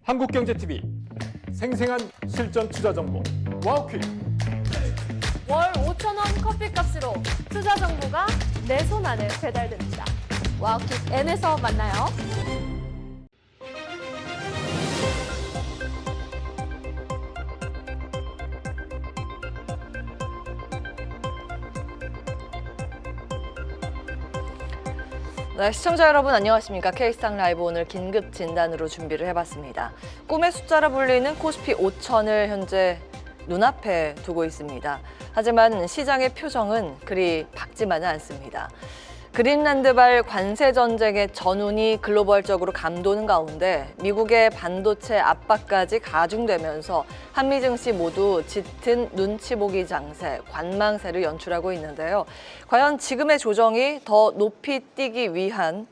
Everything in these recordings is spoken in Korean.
한국경제TV 생생한 실전 투자 정보 와우퀴즈. 월 5,000원 커피값으로 투자 정보가 내 손 안에 배달됩니다. 와우킥 N에서 만나요. 네, 시청자 여러분 안녕하십니까. K스탁 라이브 오늘 긴급 진단으로 준비를 해봤습니다. 꿈의 숫자라 불리는 코스피 5천을 현재 눈앞에 두고 있습니다. 하지만 시장의 표정은 그리 밝지만은 않습니다. 그린란드발 관세 전쟁의 전운이 글로벌적으로 감도는 가운데 미국의 반도체 압박까지 가중되면서 한미 증시 모두 짙은 눈치 보기 장세, 관망세를 연출하고 있는데요. 과연 지금의 조정이 더 높이 뛰기 위한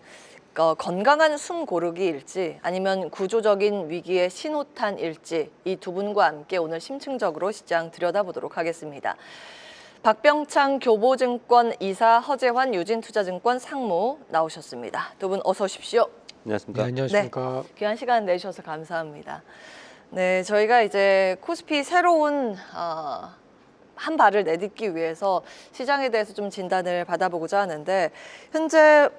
건강한 숨 고르기일지 아니면 구조적인 위기의 신호탄일지 이 두 분과 함께 오늘 심층적으로 시장 들여다보도록 하겠습니다. 박병창 교보증권 이사, 허재환 유진투자증권 상무 나오셨습니다. 두 분 어서 오십시오. 안녕하십니까. 네, 안녕하십니까. 네, 귀한 시간 내주셔서 감사합니다. 네, 저희가 이제 코스피 새로운 한 발을 내딛기 위해서 시장에 대해서 좀 진단을 받아보고자 하는데 현재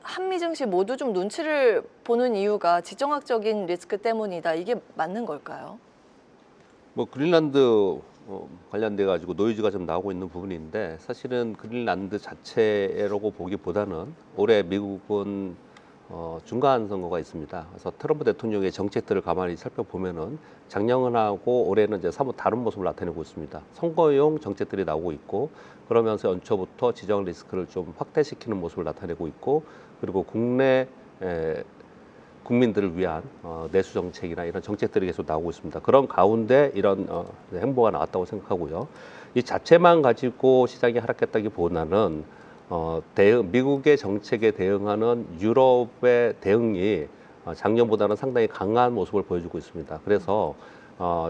한미 증시 모두 좀 눈치를 보는 이유가 지정학적인 리스크 때문이다. 이게 맞는 걸까요? 뭐 그린란드 관련돼 가지고 노이즈가 좀 나오고 있는 부분인데 사실은 그린란드 자체라고 보기보다는 올해 미국은 중간 선거가 있습니다. 그래서 트럼프 대통령의 정책들을 가만히 살펴보면은 작년하고 올해는 이제 사뭇 다른 모습을 나타내고 있습니다. 선거용 정책들이 나오고 있고 그러면서 연초부터 지정 리스크를 좀 확대시키는 모습을 나타내고 있고 그리고 국내 국민들을 위한 내수 정책이나 이런 정책들이 계속 나오고 있습니다. 그런 가운데 이런 행보가 나왔다고 생각하고요. 이 자체만 가지고 시장이 하락했다기보다는 미국의 정책에 대응하는 유럽의 대응이 작년보다는 상당히 강한 모습을 보여주고 있습니다. 그래서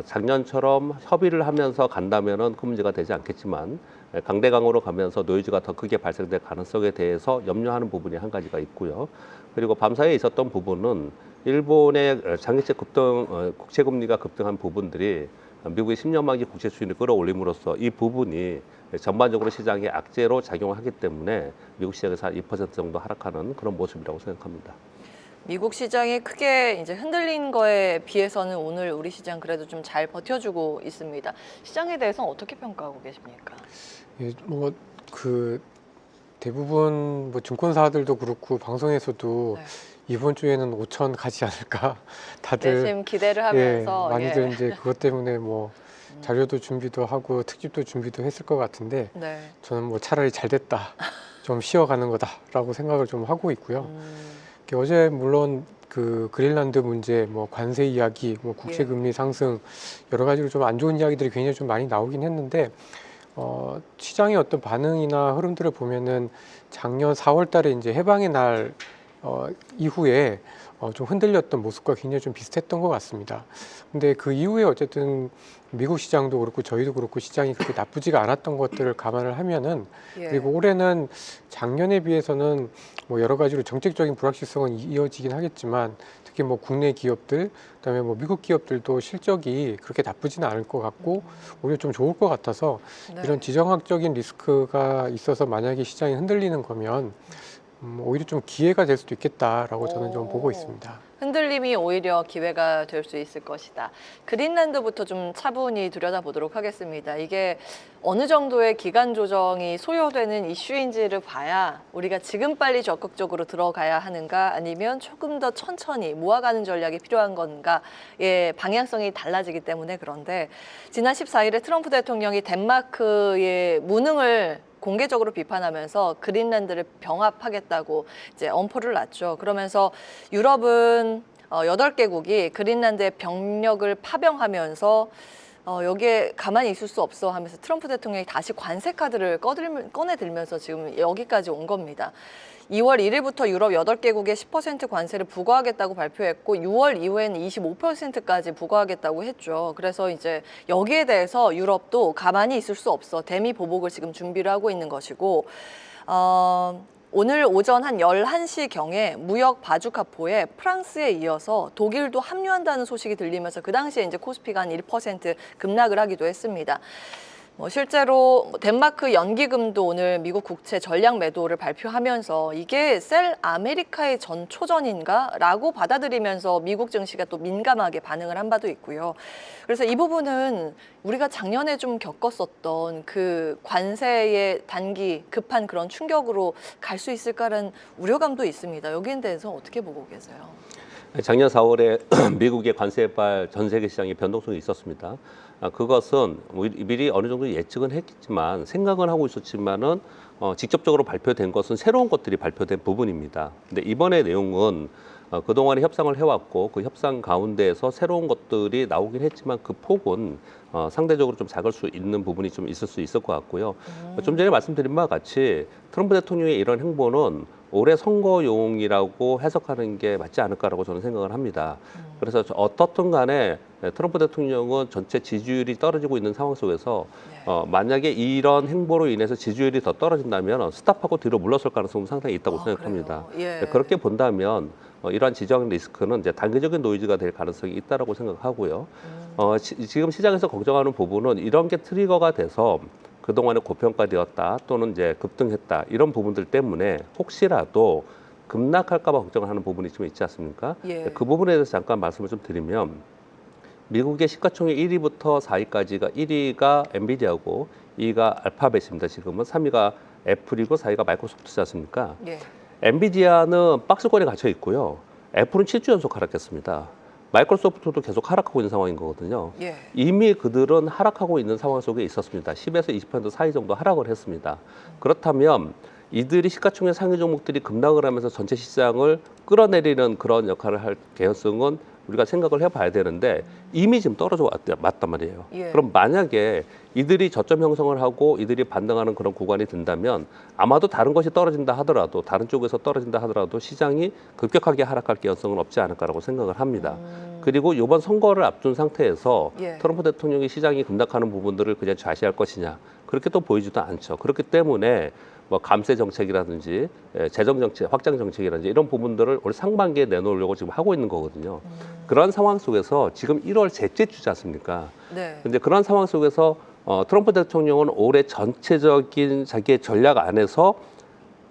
작년처럼 협의를 하면서 간다면은 큰 문제가 되지 않겠지만 강대강으로 가면서 노이즈가 더 크게 발생될 가능성에 대해서 염려하는 부분이 한 가지가 있고요. 그리고 밤사이에 있었던 부분은 일본의 장기채 급등, 국채금리가 급등한 부분들이 미국의 10년 만기 국채 수익을 끌어올림으로써 이 부분이 전반적으로 시장에 악재로 작용하기 때문에 미국 시장에서 한 2% 정도 하락하는 그런 모습이라고 생각합니다. 미국 시장이 크게 이제 흔들린 거에 비해서는 오늘 우리 시장 그래도 좀 잘 버텨주고 있습니다. 시장에 대해서는 어떻게 평가하고 계십니까? 예, 대부분 증권사들도 그렇고 방송에서도 네. 이번 주에는 5천 가지 않을까 다들 내심 기대를 하면서 많이들 이제 그것 때문에 자료도 준비도 하고 특집도 준비도 했을 것 같은데 네. 저는 차라리 잘 됐다, 좀 쉬어가는 거다라고 생각을 좀 하고 있고요. 어제 물론 그 그린란드 문제, 관세 이야기, 국채 금리 상승 여러 가지로 좀 안 좋은 이야기들이 굉장히 좀 많이 나오긴 했는데 시장의 어떤 반응이나 흐름들을 보면은 작년 4월달에 이제 해방의 날 이후에 좀 흔들렸던 모습과 굉장히 좀 비슷했던 것 같습니다. 근데 그 이후에 어쨌든 미국 시장도 그렇고 저희도 그렇고 시장이 그렇게 나쁘지가 않았던 것들을 감안을 하면은 그리고 올해는 작년에 비해서는 여러 가지로 정책적인 불확실성은 이어지긴 하겠지만 특히 국내 기업들 그다음에 미국 기업들도 실적이 그렇게 나쁘지는 않을 것 같고 오히려 좀 좋을 것 같아서 네. 이런 지정학적인 리스크가 있어서 만약에 시장이 흔들리는 거면 오히려 좀 기회가 될 수도 있겠다라고 저는 좀 보고 있습니다. 흔들림이 오히려 기회가 될 수 있을 것이다. 그린란드부터 좀 차분히 들여다보도록 하겠습니다. 이게 어느 정도의 기간 조정이 소요되는 이슈인지를 봐야 우리가 지금 빨리 적극적으로 들어가야 하는가 아니면 조금 더 천천히 모아가는 전략이 필요한 건가의 방향성이 달라지기 때문에 그런데 지난 14일에 트럼프 대통령이 덴마크의 무능을 공개적으로 비판하면서 그린란드를 병합하겠다고 이제 엄포를 놨죠. 그러면서 유럽은 8개국이 그린란드의 병력을 파병하면서 여기에 가만히 있을 수 없어 하면서 트럼프 대통령이 다시 관세 카드를 꺼내들면서 지금 여기까지 온 겁니다. 2월 1일부터 유럽 8개국에 10% 관세를 부과하겠다고 발표했고 6월 이후에는 25%까지 부과하겠다고 했죠. 그래서 이제 여기에 대해서 유럽도 가만히 있을 수 없어. 대미 보복을 지금 준비를 하고 있는 것이고 오늘 오전 한 11시경에 무역 바주카포에 프랑스에 이어서 독일도 합류한다는 소식이 들리면서 그 당시에 이제 코스피가 한 1% 급락을 하기도 했습니다. 실제로 덴마크 연기금도 오늘 미국 국채 전량 매도를 발표하면서 이게 셀 아메리카의 전초전인가라고 받아들이면서 미국 증시가 또 민감하게 반응을 한 바도 있고요. 그래서 이 부분은 우리가 작년에 좀 겪었었던 그 관세의 단기 급한 그런 충격으로 갈 수 있을까라는 우려감도 있습니다. 여기에 대해서 어떻게 보고 계세요? 작년 4월에 미국의 관세발 전 세계 시장의 변동성이 있었습니다. 그것은 미리 어느 정도 예측은 했겠지만 생각은 하고 있었지만은 직접적으로 발표된 것은 새로운 것들이 발표된 부분입니다. 근데 이번의 내용은 그동안에 협상을 해왔고 그 협상 가운데에서 새로운 것들이 나오긴 했지만 그 폭은 상대적으로 좀 작을 수 있는 부분이 좀 있을 수 있을 것 같고요. 좀 전에 말씀드린 바와 같이 트럼프 대통령의 이런 행보는 올해 선거용이라고 해석하는 게 맞지 않을까라고 저는 생각을 합니다. 그래서 어떻든 간에 트럼프 대통령은 전체 지지율이 떨어지고 있는 상황 속에서 만약에 이런 행보로 인해서 지지율이 더 떨어진다면 스탑하고 뒤로 물러설 가능성은 상당히 있다고 생각합니다. 예. 그렇게 본다면 이러한 지정 리스크는 이제 단기적인 노이즈가 될 가능성이 있다라고 생각하고요. 지금 시장에서 걱정하는 부분은 이런 게 트리거가 돼서 그동안에 고평가되었다 또는 이제 급등했다 이런 부분들 때문에 혹시라도 급락할까 봐 걱정을 하는 부분이 좀 있지 않습니까? 예. 그 부분에 대해서 잠깐 말씀을 좀 드리면 미국의 시가총액 1위부터 4위까지가 1위가 엔비디아고 2위가 알파벳입니다. 지금은 3위가 애플이고 4위가 마이크로소프트지 않습니까? 예. 엔비디아는 박스권에 갇혀 있고요. 애플은 7주 연속 하락했습니다. 마이크로소프트도 계속 하락하고 있는 상황인 거거든요. 예. 이미 그들은 하락하고 있는 상황 속에 있었습니다. 10에서 20% 사이 정도 하락을 했습니다. 그렇다면 이들이 시가총액 상위 종목들이 급락을 하면서 전체 시장을 끌어내리는 그런 역할을 할 개연성은 우리가 생각을 해봐야 되는데 이미 지금 떨어져 왔단 말이에요. 예. 그럼 만약에 이들이 저점 형성을 하고 이들이 반등하는 그런 구간이 된다면 아마도 다른 것이 떨어진다 하더라도 다른 쪽에서 떨어진다 하더라도 시장이 급격하게 하락할 개연성은 없지 않을까라고 생각을 합니다. 그리고 이번 선거를 앞둔 상태에서 예. 트럼프 대통령이 시장이 급락하는 부분들을 그냥 좌시할 것이냐 그렇게 또 보이지도 않죠. 그렇기 때문에 뭐 감세 정책이라든지 재정 정책, 확장 정책이라든지 이런 부분들을 올 상반기에 내놓으려고 지금 하고 있는 거거든요. 그런 상황 속에서 지금 1월 셋째 주지 않습니까? 네. 근데 그런 상황 속에서 트럼프 대통령은 올해 전체적인 자기의 전략 안에서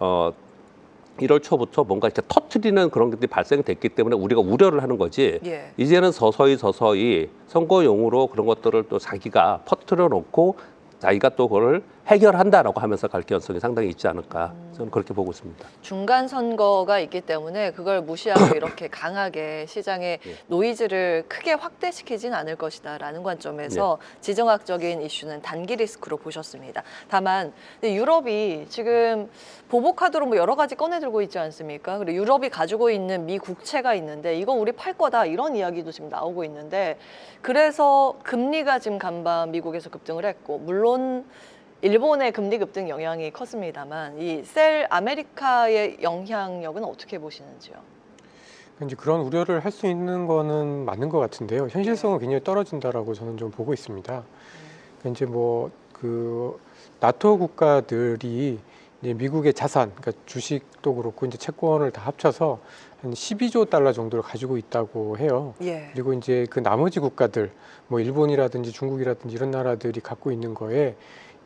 1월 초부터 뭔가 이렇게 터트리는 그런 것들이 발생됐기 때문에 우리가 우려를 하는 거지. 예. 이제는 서서히 선거용으로 그런 것들을 또 자기가 퍼뜨려 놓고 자기가 또 그걸 해결한다라고 하면서 갈 가능성이 상당히 있지 않을까 저는 그렇게 보고 있습니다. 중간 선거가 있기 때문에 그걸 무시하고 이렇게 강하게 시장의 노이즈를 크게 확대시키진 않을 것이다라는 관점에서 지정학적인 이슈는 단기 리스크로 보셨습니다. 다만 유럽이 지금 보복하도록 뭐 여러 가지 꺼내들고 있지 않습니까? 그리고 유럽이 가지고 있는 미 국채가 있는데 이거 우리 팔 거다 이런 이야기도 지금 나오고 있는데 그래서 금리가 지금 간밤 미국에서 급등을 했고 물론 일본의 금리 급등 영향이 컸습니다만 이 셀 아메리카의 영향력은 어떻게 보시는지요? 이제 그런 우려를 할 수 있는 거는 맞는 것 같은데요. 현실성은 굉장히 떨어진다라고 저는 좀 보고 있습니다. 이제 뭐 그 나토 국가들이 이제 미국의 자산, 그러니까 주식도 그렇고 이제 채권을 다 합쳐서 한 12조 달러 정도를 가지고 있다고 해요. 예. 그리고 이제 그 나머지 국가들, 뭐 일본이라든지 중국이라든지 이런 나라들이 갖고 있는 거에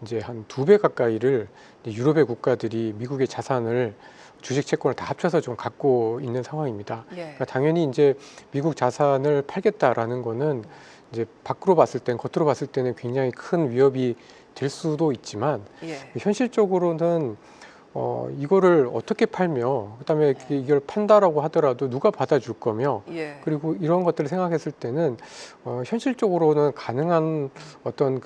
이제 한 2배 가까이를 유럽의 국가들이 미국의 자산을 주식 채권을 다 합쳐서 좀 갖고 있는 상황입니다. 예. 그러니까 당연히 이제 미국 자산을 팔겠다라는 거는 이제 밖으로 봤을 때는 겉으로 봤을 때는 굉장히 큰 위협이 될 수도 있지만 예. 현실적으로는 이거를 어떻게 팔며 그다음에 이걸 판다라고 하더라도 누가 받아줄 거며 예. 그리고 이런 것들을 생각했을 때는 현실적으로는 가능한 어떤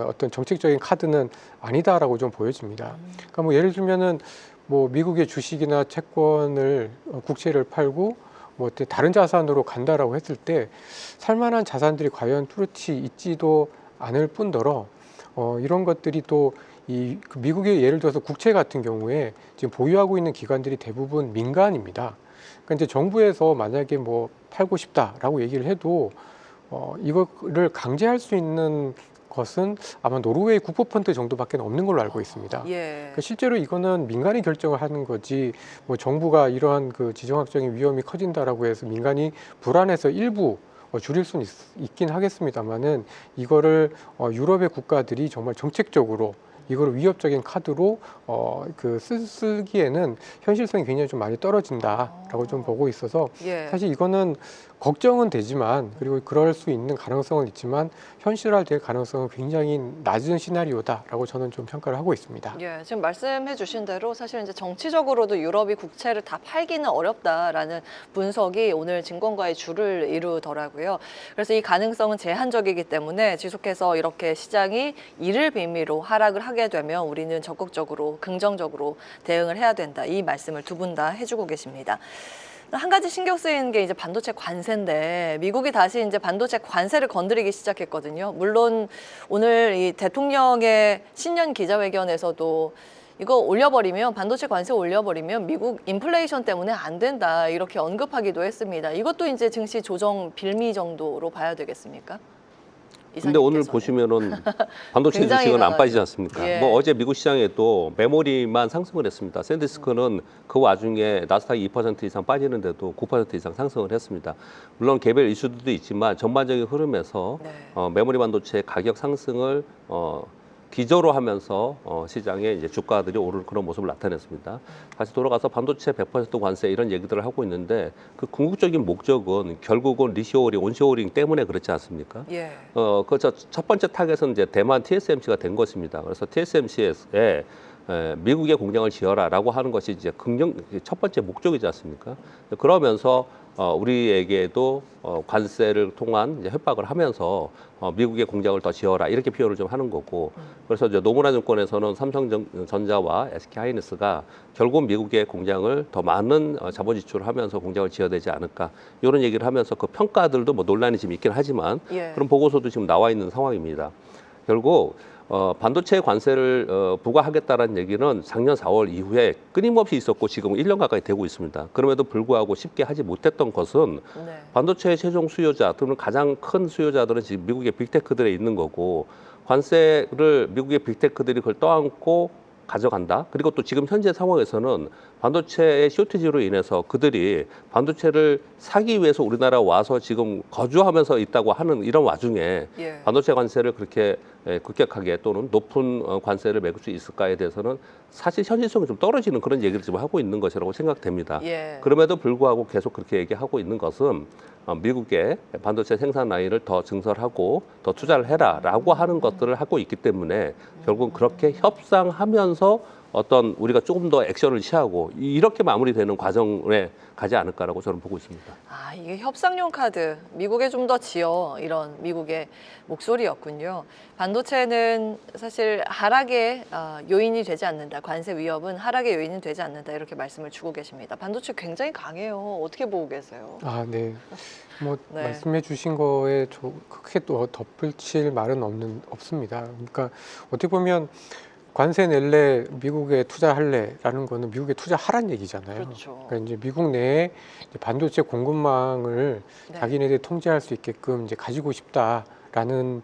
어떤 정책적인 카드는 아니다라고 좀 보여집니다. 그러니까 뭐 예를 들면은 뭐 미국의 주식이나 채권을 국채를 팔고 뭐 다른 자산으로 간다라고 했을 때 살만한 자산들이 과연 뚜렷이 있지도 않을 뿐더러 이런 것들이 또 그 미국의 예를 들어서 국채 같은 경우에 지금 보유하고 있는 기관들이 대부분 민간입니다. 그러니까 이제 정부에서 만약에 뭐 팔고 싶다라고 얘기를 해도 이거를 강제할 수 있는 것은 아마 노르웨이 국부펀드 정도밖에 없는 걸로 알고 있습니다. 예. 그러니까 실제로 이거는 민간이 결정을 하는 거지 뭐 정부가 이러한 그 지정학적인 위험이 커진다라고 해서 민간이 불안해서 일부 줄일 수는 있긴 하겠습니다만은 이거를 유럽의 국가들이 정말 정책적으로 이걸 위협적인 카드로 쓰기에는 현실성이 굉장히 좀 많이 떨어진다라고 좀 보고 있어서 예. 사실 이거는 걱정은 되지만 그리고 그럴 수 있는 가능성은 있지만 현실화될 가능성은 굉장히 낮은 시나리오다라고 저는 좀 평가를 하고 있습니다. 예, 지금 말씀해 주신 대로 사실 이제 정치적으로도 유럽이 국채를 다 팔기는 어렵다라는 분석이 오늘 증권가의 주를 이루더라고요. 그래서 이 가능성은 제한적이기 때문에 지속해서 이렇게 시장이 이를 빌미로 하락을 하게 되면 우리는 적극적으로 긍정적으로 대응을 해야 된다. 이 말씀을 두 분 다 해주고 계십니다. 한 가지 신경 쓰이는 게 이제 반도체 관세인데 미국이 다시 이제 반도체 관세를 건드리기 시작했거든요. 물론 오늘 이 대통령의 신년 기자회견에서도 이거 올려버리면 반도체 관세 올려버리면 미국 인플레이션 때문에 안 된다 이렇게 언급하기도 했습니다. 이것도 이제 증시 조정 빌미 정도로 봐야 되겠습니까? 근데 오늘 이사님께서는. 보시면은 반도체 굉장히 주식은 안 강하죠. 빠지지 않습니까? 예. 뭐 어제 미국 시장에도 메모리만 상승을 했습니다. 샌디스크는 그 와중에 나스닥이 2% 이상 빠지는데도 9% 이상 상승을 했습니다. 물론 개별 이슈들도 있지만 전반적인 흐름에서 네. 메모리 반도체 가격 상승을 기저로 하면서 시장에 이제 주가들이 오르는 그런 모습을 나타냈습니다. 다시 돌아가서 반도체 100% 관세 이런 얘기들을 하고 있는데 그 궁극적인 목적은 결국은 리쇼어링, 온쇼어링 때문에 그렇지 않습니까? 예. 첫 번째 타겟은 이제 대만 TSMC가 된 것입니다. 그래서 TSMC에 미국의 공장을 지어라라고 하는 것이 이제 첫 번째 목적이지 않습니까? 그러면서 우리에게도 관세를 통한 이제 협박을 하면서 미국의 공장을 더 지어라 이렇게 표현을 좀 하는 거고 그래서 이제 노무라 증권에서는 삼성전자와 SK하이닉스가 결국 미국의 공장을 더 많은 자본 지출을 하면서 공장을 지어야 되지 않을까 이런 얘기를 하면서 그 평가들도 뭐 논란이 지금 있긴 하지만 예. 그런 보고서도 지금 나와 있는 상황입니다. 결국 반도체 관세를 부과하겠다는 얘기는 작년 4월 이후에 끊임없이 있었고 지금 1년 가까이 되고 있습니다. 그럼에도 불구하고 쉽게 하지 못했던 것은 네. 반도체의 최종 수요자 또는 가장 큰 수요자들은 지금 미국의 빅테크들에 있는 거고 관세를 미국의 빅테크들이 그걸 떠안고 가져간다. 그리고 또 지금 현재 상황에서는 반도체의 쇼티지로 인해서 그들이 반도체를 사기 위해서 우리나라 와서 지금 거주하면서 있다고 하는 이런 와중에 예. 반도체 관세를 그렇게 급격하게 또는 높은 관세를 매길 수 있을까에 대해서는 사실 현실성이 좀 떨어지는 그런 얘기를 지금 하고 있는 것이라고 생각됩니다. 예. 그럼에도 불구하고 계속 그렇게 얘기하고 있는 것은 미국의 반도체 생산 라인을 더 증설하고 더 투자를 해라라고 하는 것들을 하고 있기 때문에 결국 그렇게 협상하면서 어떤 우리가 조금 더 액션을 취하고 이렇게 마무리되는 과정에 가지 않을까라고 저는 보고 있습니다. 아, 이게 협상용 카드, 미국에 좀 더 지어 이런 미국의 목소리였군요. 반도체는 사실 하락의 요인이 되지 않는다. 관세 위협은 하락의 요인이 되지 않는다. 이렇게 말씀을 주고 계십니다. 반도체 굉장히 강해요. 어떻게 보고 계세요? 아, 네. 뭐 네. 말씀해 주신 거에 크게 또 덧붙일 말은 없습니다. 그러니까 어떻게 보면 관세 낼래, 미국에 투자할래라는 거는 미국에 투자하란 얘기잖아요. 그렇죠. 그러니까 이제 미국 내에 이제 반도체 공급망을 네. 자기네들이 통제할 수 있게끔 이제 가지고 싶다라는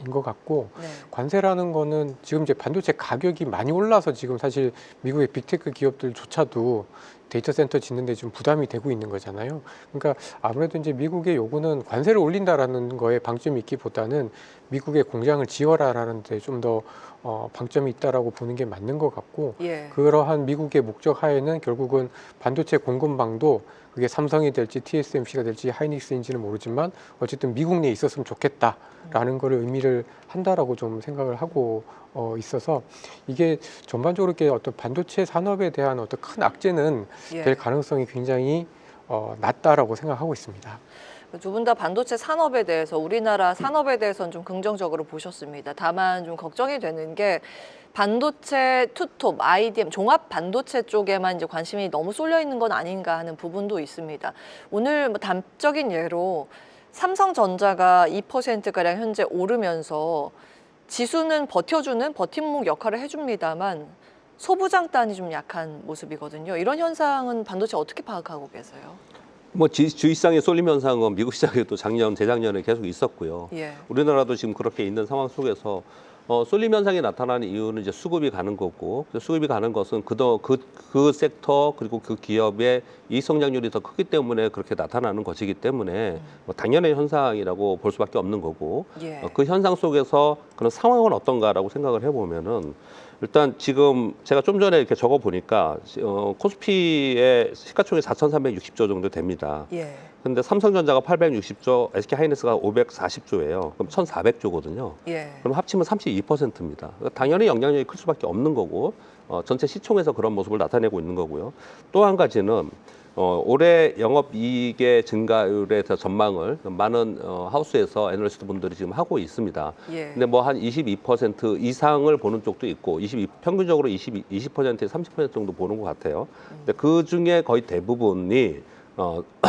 인 것 같고 네. 관세라는 거는 지금 이제 반도체 가격이 많이 올라서 지금 사실 미국의 빅테크 기업들조차도 데이터 센터 짓는데 좀 부담이 되고 있는 거잖아요. 그러니까 아무래도 이제 미국의 요구는 관세를 올린다라는 거에 방점이 있기보다는 미국의 공장을 지어라라는 데 좀 더 방점이 있다라고 보는 게 맞는 것 같고 예. 그러한 미국의 목적 하에는 결국은 반도체 공급망도 그게 삼성이 될지 TSMC가 될지 하이닉스인지는 모르지만 어쨌든 미국 내에 있었으면 좋겠다라는 거를 의미를 한다라고 좀 생각을 하고 있어서 이게 전반적으로 이렇게 어떤 반도체 산업에 대한 어떤 큰 악재는 예. 될 가능성이 굉장히 낮다라고 생각하고 있습니다. 두 분 다 반도체 산업에 대해서 우리나라 산업에 대해서는 좀 긍정적으로 보셨습니다. 다만 좀 걱정이 되는 게 반도체 투톱, IDM, 종합 반도체 쪽에만 이제 관심이 너무 쏠려 있는 건 아닌가 하는 부분도 있습니다. 오늘 뭐 단적인 예로 삼성전자가 2%가량 현재 오르면서 지수는 버텨주는 버팀목 역할을 해줍니다만 소부장단이 좀 약한 모습이거든요. 이런 현상은 반도체 어떻게 파악하고 계세요? 뭐 주식시장의 쏠림 현상은 미국 시장에도 작년, 재작년에 계속 있었고요. 예. 우리나라도 지금 그렇게 있는 상황 속에서 쏠림 현상이 나타나는 이유는 이제 수급이 가는 거고, 수급이 가는 것은 그 섹터 그리고 그 기업의 이익 성장률이 더 크기 때문에 그렇게 나타나는 것이기 때문에 뭐 당연한 현상이라고 볼 수밖에 없는 거고, 예. 그 현상 속에서 그런 상황은 어떤가라고 생각을 해보면은 일단 지금 제가 좀 전에 이렇게 적어 보니까 코스피의 시가총액 4,360조 정도 됩니다. 예. 근데 삼성전자가 860조, SK하이닉스가 540조예요. 그럼 1,400조거든요. 예. 그럼 합치면 32%입니다. 당연히 영향력이 클 수밖에 없는 거고, 전체 시총에서 그런 모습을 나타내고 있는 거고요. 또 한 가지는 올해 영업이익의 증가율에 대해서 전망을 많은 하우스에서 애널리스트 분들이 지금 하고 있습니다. 예. 근데 뭐 한 22% 이상을 보는 쪽도 있고, 평균적으로 20%에서 30% 정도 보는 것 같아요. 근데 그 중에 거의 대부분이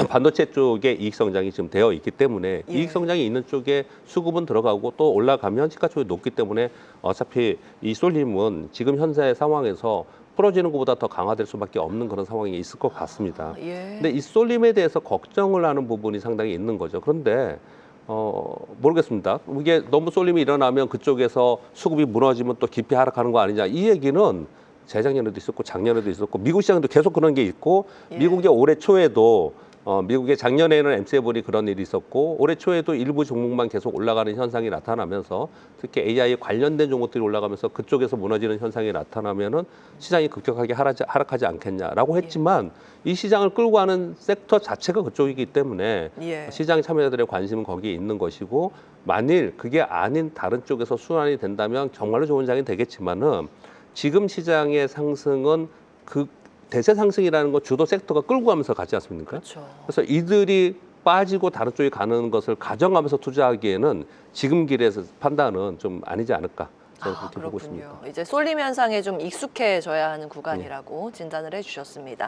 반도체 쪽의 이익 성장이 지금 되어 있기 때문에 예. 이익 성장이 있는 쪽에 수급은 들어가고 또 올라가면 시가총액이 높기 때문에 어차피 이 쏠림은 지금 현재 상황에서 풀어지는 것보다 더 강화될 수밖에 없는 그런 상황이 있을 것 같습니다. 예. 근데 이 쏠림에 대해서 걱정을 하는 부분이 상당히 있는 거죠. 그런데 모르겠습니다. 이게 너무 쏠림이 일어나면 그쪽에서 수급이 무너지면 또 깊이 하락하는 거 아니냐. 이 얘기는 재작년에도 있었고 작년에도 있었고 미국 시장도 계속 그런 게 있고 예. 미국의 올해 초에도 미국의 작년에는 M7이 그런 일이 있었고 올해 초에도 일부 종목만 계속 올라가는 현상이 나타나면서 특히 AI 관련된 종목들이 올라가면서 그쪽에서 무너지는 현상이 나타나면은 시장이 급격하게 하락하지 않겠냐라고 했지만 이 시장을 끌고 가는 섹터 자체가 그쪽이기 때문에 예. 시장 참여자들의 관심은 거기에 있는 것이고 만일 그게 아닌 다른 쪽에서 순환이 된다면 정말로 좋은 장이 되겠지만은 지금 시장의 상승은 그 대세 상승이라는 건 주도 섹터가 끌고 가면서 가지 않습니까? 그렇죠. 그래서 이들이 빠지고 다른 쪽에 가는 것을 가정하면서 투자하기에는 지금 길에서 판단은 좀 아니지 않을까 저는 그렇게 보고 있습니다. 이제 쏠림 현상에 좀 익숙해져야 하는 구간이라고 진단을 해주셨습니다.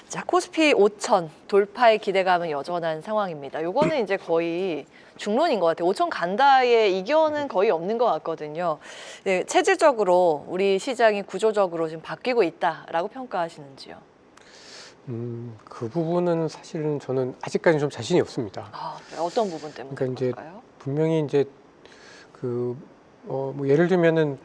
자, 코스피 5천 돌파의 기대감은 여전한 상황입니다. 요거는 이제 거의 중론인 것 같아요. 5천 간다의 이견은 거의 없는 것 같거든요. 네, 체질적으로 우리 시장이 구조적으로 지금 바뀌고 있다라고 평가하시는지요? 그 부분은 사실은 저는 아직까지 좀 자신이 없습니다. 아, 네. 어떤 부분 때문에 그러니까 이제 그럴까요? 분명히 이제 뭐 예를 들면은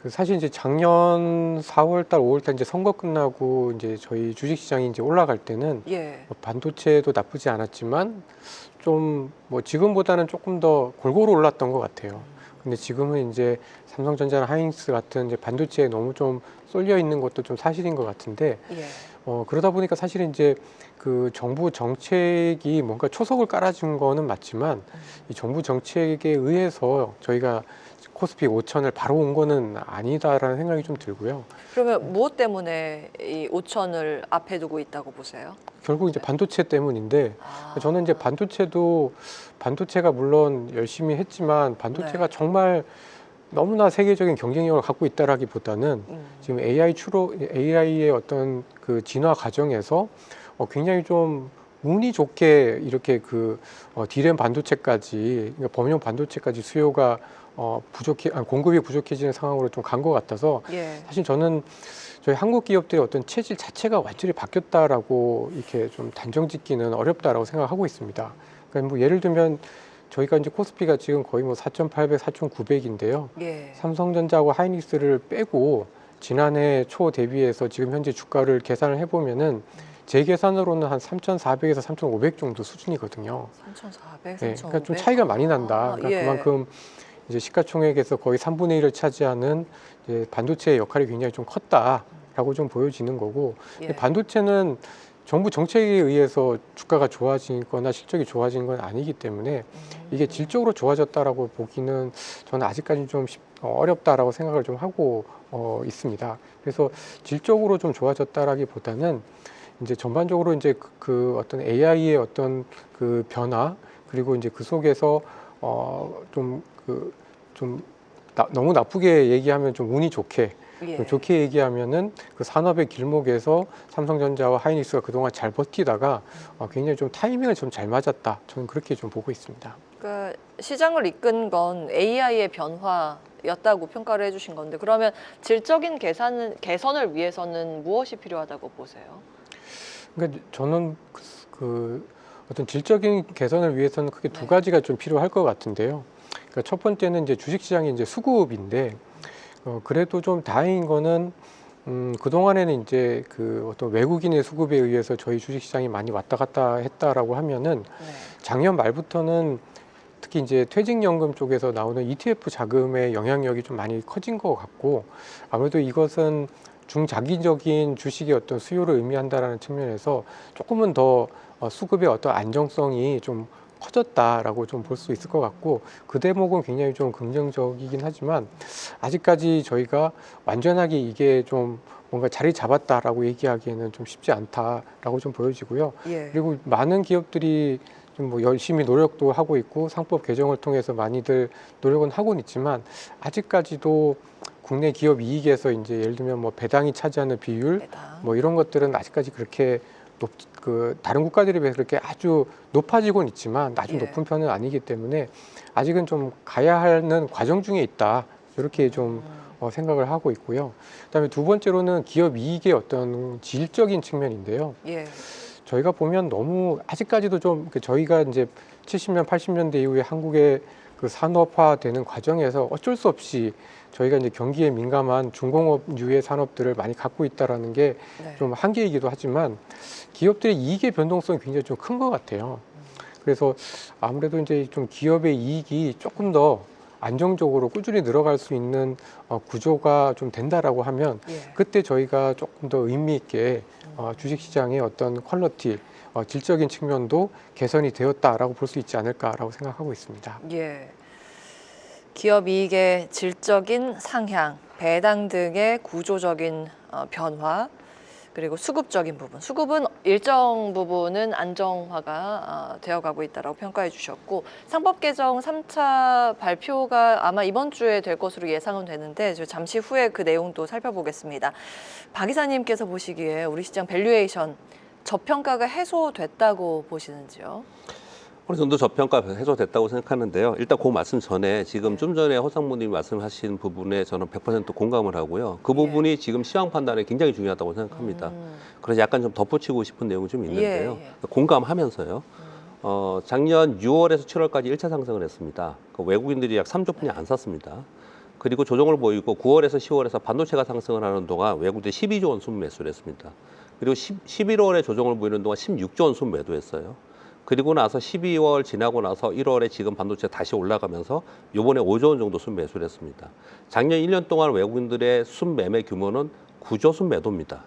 사실 이제 작년 4월달, 5월달 이제 선거 끝나고 이제 저희 주식시장이 이제 올라갈 때는 예. 뭐 반도체도 나쁘지 않았지만 좀 뭐 지금보다는 조금 더 골고루 올랐던 것 같아요. 근데 지금은 이제 삼성전자나 하이닉스 같은 이제 반도체에 너무 좀 쏠려 있는 것도 좀 사실인 것 같은데 예. 그러다 보니까 사실은 이제 그 정부 정책이 뭔가 초석을 깔아준 거는 맞지만 이 정부 정책에 의해서 저희가 코스피 5천을 바로 온 거는 아니다라는 생각이 좀 들고요. 그러면 무엇 때문에 이 5천을 앞에 두고 있다고 보세요? 결국 이제 반도체 때문인데 아. 저는 이제 반도체가 물론 열심히 했지만 반도체가 네. 정말 너무나 세계적인 경쟁력을 갖고 있다라기보다는 지금 AI의 어떤 그 진화 과정에서 굉장히 좀 운이 좋게 이렇게 D램 반도체까지, 그러니까 범용 반도체까지 수요가 공급이 부족해지는 상황으로 좀 간 것 같아서 예. 사실 저는 저희 한국 기업들의 어떤 체질 자체가 완전히 바뀌었다라고 이렇게 좀 단정짓기는 어렵다라고 생각하고 있습니다. 그러니까 뭐 예를 들면 저희가 이제 코스피가 지금 거의 뭐 4,800, 4,900인데요. 예. 삼성전자하고 하이닉스를 빼고 지난해 초 대비해서 지금 현재 주가를 계산을 해보면은 제 계산으로는 한 3,400에서 3,500 정도 수준이거든요. 3,400, 네, 3,500. 그러니까 좀 차이가 많이 난다. 그러니까 예. 그만큼 이제 시가총액에서 거의 3분의 1을 차지하는 이제 반도체의 역할이 굉장히 좀 컸다라고 좀 보여지는 거고, 예. 근데 반도체는 정부 정책에 의해서 주가가 좋아지거나 실적이 좋아지는 건 아니기 때문에 이게 질적으로 좋아졌다라고 보기는 저는 아직까지 좀 어렵다라고 생각을 좀 하고 있습니다. 그래서 질적으로 좀 좋아졌다라기보다는 이제 전반적으로 이제 그 어떤 AI의 어떤 그 변화 그리고 이제 그 속에서 너무 나쁘게 얘기하면 좀 운이 좋게 예. 좋게 얘기하면은 그 산업의 길목에서 삼성전자와 하이닉스가 그동안 잘 버티다가 굉장히 좀 타이밍을 좀 잘 맞았다. 저는 그렇게 좀 보고 있습니다. 그러니까 시장을 이끈 건 AI의 변화였다고 평가를 해주신 건데 그러면 질적인 개선을 위해서는 무엇이 필요하다고 보세요? 그러니까 저는 그 어떤 질적인 개선을 위해서는 크게 두 가지가 좀 필요할 것 같은데요. 그러니까 첫 번째는 이제 주식시장이 이제 수급인데 그래도 좀 다행인 거는 그동안에는 이제 그 어떤 외국인의 수급에 의해서 저희 주식시장이 많이 왔다 갔다 했다라고 하면은 네. 작년 말부터는 특히 이제 퇴직연금 쪽에서 나오는 ETF 자금의 영향력이 좀 많이 커진 것 같고 아무래도 이것은 중장기적인 주식의 어떤 수요를 의미한다라는 측면에서 조금은 더 수급의 어떤 안정성이 좀 커졌다라고 좀 볼 수 있을 것 같고 그 대목은 굉장히 좀 긍정적이긴 하지만 아직까지 저희가 완전하게 이게 좀 뭔가 자리 잡았다라고 얘기하기에는 좀 쉽지 않다라고 좀 보여지고요. 예. 그리고 많은 기업들이 좀 뭐 열심히 노력도 하고 있고 상법 개정을 통해서 많이들 노력은 하고는 있지만 아직까지도 국내 기업 이익에서 이제 예를 들면 뭐 배당이 차지하는 비율 배당. 뭐 이런 것들은 아직까지 그렇게 그 다른 국가들에 비해서 그렇게 아주 높아지고는 있지만 아주 예. 높은 편은 아니기 때문에 아직은 좀 가야 하는 과정 중에 있다 이렇게 좀 생각을 하고 있고요. 그다음에 두 번째로는 기업 이익의 어떤 질적인 측면인데요. 예. 저희가 보면 너무 아직까지도 좀 저희가 이제 70년, 80년대 이후에 한국의 그 산업화되는 과정에서 어쩔 수 없이 저희가 이제 경기에 민감한 중공업류의 산업들을 많이 갖고 있다라는 게 좀 네. 한계이기도 하지만 기업들의 이익의 변동성이 굉장히 좀 큰 것 같아요. 그래서 아무래도 이제 좀 기업의 이익이 조금 더 안정적으로 꾸준히 늘어갈 수 있는 구조가 좀 된다라고 하면 예. 그때 저희가 조금 더 의미 있게 주식시장의 어떤 퀄리티, 질적인 측면도 개선이 되었다라고 볼 수 있지 않을까라고 생각하고 있습니다. 예. 기업 이익의 질적인 상향, 배당 등의 구조적인 변화, 그리고 수급적인 부분. 수급은 일정 부분은 안정화가 되어가고 있다고 평가해 주셨고 상법 개정 3차 발표가 아마 이번 주에 될 것으로 예상은 되는데 잠시 후에 그 내용도 살펴보겠습니다. 박 이사님께서 보시기에 우리 시장 밸류에이션 저평가가 해소됐다고 보시는지요? 어느 정도 저평가 해소됐다고 생각하는데요. 일단 그 말씀 전에 지금 좀 전에 허상무님이 말씀하신 부분에 저는 100% 공감을 하고요. 그 부분이 지금 시황 판단에 굉장히 중요하다고 생각합니다. 그래서 약간 좀 덧붙이고 싶은 내용이 좀 있는데요. 공감하면서요. 작년 6월에서 7월까지 1차 상승을 했습니다. 외국인들이 약 3조 분이 안 샀습니다. 그리고 조정을 보이고 9월에서 10월에서 반도체가 상승을 하는 동안 외국인들이 12조 원 순매수를 했습니다. 그리고 11월에 조정을 보이는 동안 16조 원 순매도했어요. 그리고 나서 12월 지나고 나서 1월에 지금 반도체 다시 올라가면서 요번에 5조 원 정도 순매수를 했습니다. 작년 1년 동안 외국인들의 순매매 규모는 9조 순매도입니다.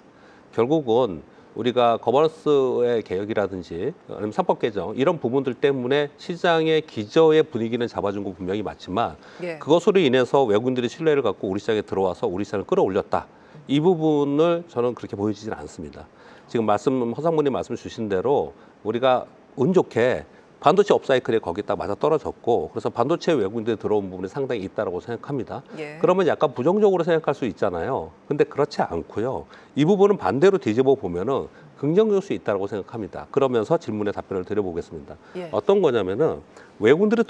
결국은 우리가 거버넌스의 개혁이라든지 아니면 상법 개정 이런 부분들 때문에 시장의 기저의 분위기는 잡아준 거 분명히 맞지만 예. 그것으로 인해서 외국인들이 신뢰를 갖고 우리 시장에 들어와서 우리 시장을 끌어올렸다. 이 부분을 저는 그렇게 보여지지는 않습니다. 지금 허상무님 말씀 주신 대로 우리가 운 좋게 반도체 업사이클에 거기다 맞아 떨어졌고 그래서 반도체 외국인들이 들어온 부분이 상당히 있다고 생각합니다. 예. 그러면 약간 부정적으로 생각할 수 있잖아요. 근데 그렇지 않고요. 이 부분은 반대로 뒤집어 보면은 긍정적일 수 있다고 생각합니다. 그러면서 질문에 답변을 드려보겠습니다. 예. 어떤 거냐면은 외국인들이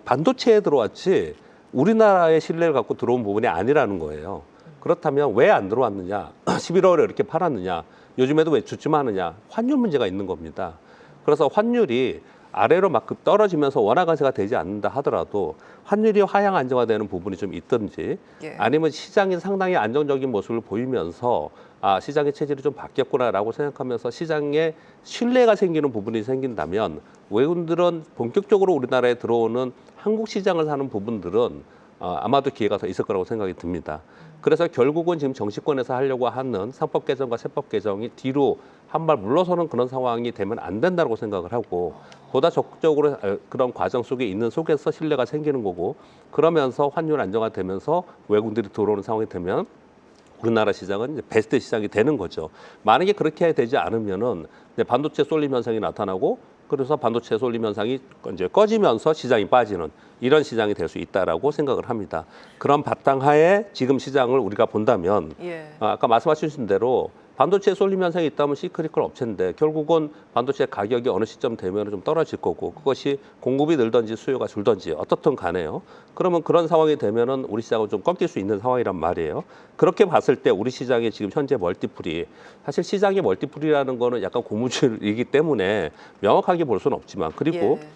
반도체에 들어왔지 우리나라의 신뢰를 갖고 들어온 부분이 아니라는 거예요. 그렇다면 왜 안 들어왔느냐? 11월에 이렇게 팔았느냐? 요즘에도 왜 주춤 하느냐? 환율 문제가 있는 겁니다. 그래서 환율이 아래로 막 떨어지면서 원화 강세가 되지 않는다 하더라도 환율이 하향 안정화되는 부분이 좀 있든지 예. 아니면 시장이 상당히 안정적인 모습을 보이면서 시장의 체질이 좀 바뀌었구나라고 생각하면서 시장에 신뢰가 생기는 부분이 생긴다면 외국인들은 본격적으로 우리나라에 들어오는 한국 시장을 사는 부분들은 아마도 기회가 더 있을 거라고 생각이 듭니다. 그래서 결국은 지금 정치권에서 하려고 하는 상법 개정과 세법 개정이 뒤로 한 발 물러서는 그런 상황이 되면 안 된다고 생각을 하고 보다 적극적으로 그런 과정 속에 있는 속에서 신뢰가 생기는 거고 그러면서 환율 안정화되면서 외국인들이 들어오는 상황이 되면 우리나라 시장은 이제 베스트 시장이 되는 거죠. 만약에 그렇게 되지 않으면은 이제 반도체 쏠림 현상이 나타나고 그래서 반도체 쏠림 현상이 이제 꺼지면서 시장이 빠지는 이런 시장이 될 수 있다라고 생각을 합니다. 그런 바탕하에 지금 시장을 우리가 본다면 예. 아까 말씀하신 대로 반도체에 쏠림 현상이 있다면 시크릿컬 업체인데 결국은 반도체 가격이 어느 시점 되면 좀 떨어질 거고 그것이 공급이 늘든지 수요가 줄든지 어떻든 간에요. 그러면 그런 상황이 되면은 우리 시장은 좀 꺾일 수 있는 상황이란 말이에요. 그렇게 봤을 때 우리 시장의 지금 현재 멀티플이 사실 시장의 멀티플이라는 거는 약간 고무줄이기 때문에 명확하게 볼 수는 없지만 그리고 예.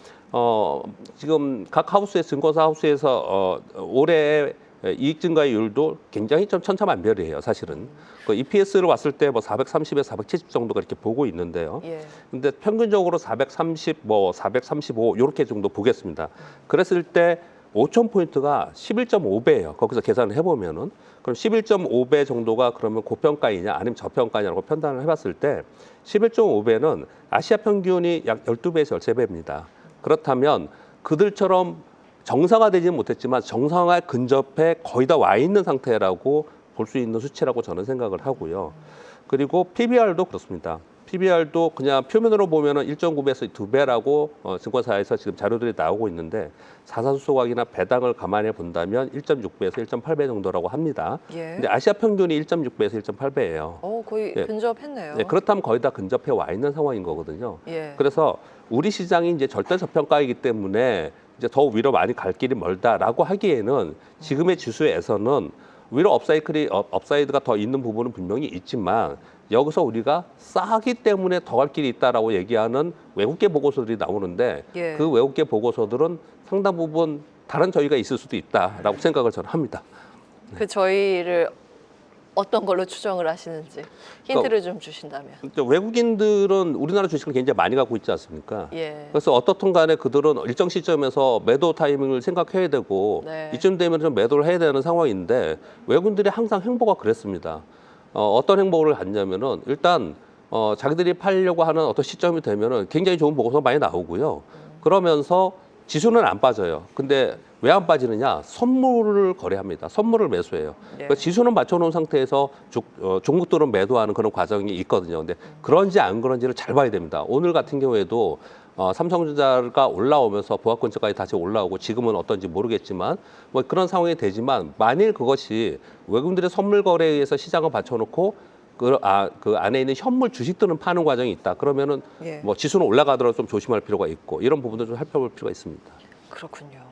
지금 각 하우스의 증권사 하우스에서 올해 이익 증가율도 굉장히 좀 천차만별이에요, 사실은. 그 EPS를 봤을 때 뭐 430에 470 정도가 이렇게 보고 있는데요. 예. 근데 평균적으로 430, 뭐 435 이렇게 정도 보겠습니다. 그랬을 때 5,000포인트가 11.5배예요. 거기서 계산을 해보면은. 그럼 11.5배 정도가 그러면 고평가이냐 아니면 저평가냐라고 판단을 해봤을 때 11.5배는 아시아 평균이 약 12배에서 13배입니다. 그렇다면 그들처럼 정상화되지는 못했지만 정상화 근접해 거의 다 와 있는 상태라고 볼 수 있는 수치라고 저는 생각을 하고요. 그리고 PBR도 그렇습니다. PBR도 그냥 표면으로 보면은 1.9배에서 2배라고 증권사에서 지금 자료들이 나오고 있는데 자사수소각이나 배당을 감안해 본다면 1.6배에서 1.8배 정도라고 합니다. 예. 근데 아시아 평균이 1.6배에서 1.8배예요. 거의 예. 근접했네요. 네, 그렇다면 거의 다 근접해 와 있는 상황인 거거든요. 예. 그래서 우리 시장이 이제 절대 저평가이기 때문에 이제 더 위로 많이 갈 길이 멀다라고 하기에는 지금의 지수에서는 위로 업사이드가 더 있는 부분은 분명히 있지만 여기서 우리가 싸기 때문에 더 갈 길이 있다라고 얘기하는 외국계 보고서들이 나오는데 예. 그 외국계 보고서들은 상당 부분 다른 저희가 있을 수도 있다라고 생각을 저는 합니다. 그 저희를 어떤 걸로 추정을 하시는지 힌트를 좀 주신다면. 외국인들은 우리나라 주식을 굉장히 많이 갖고 있지 않습니까? 예. 그래서 어떻든 간에 그들은 일정 시점에서 매도 타이밍을 생각해야 되고 네. 이쯤 되면 좀 매도를 해야 되는 상황인데 외국인들이 항상 행보가 그랬습니다. 어떤 행보를 갖냐면은 일단 자기들이 팔려고 하는 어떤 시점이 되면은 굉장히 좋은 보고서 많이 나오고요. 그러면서 지수는 안 빠져요. 근데 왜 안 빠지느냐? 선물을 거래합니다. 선물을 매수해요. 그러니까 지수는 맞춰놓은 상태에서 종목들은 매도하는 그런 과정이 있거든요. 근데 그런지 안 그런지를 잘 봐야 됩니다. 오늘 같은 경우에도 삼성전자가 올라오면서 보합권저가에 다시 올라오고 지금은 어떤지 모르겠지만 뭐 그런 상황이 되지만 만일 그것이 외국인들의 선물 거래에 의해서 시장을 받쳐놓고 그 안에 있는 현물 주식들은 파는 과정이 있다. 그러면은 예. 뭐 지수는 올라가더라도 좀 조심할 필요가 있고 이런 부분도 좀 살펴볼 필요가 있습니다. 그렇군요.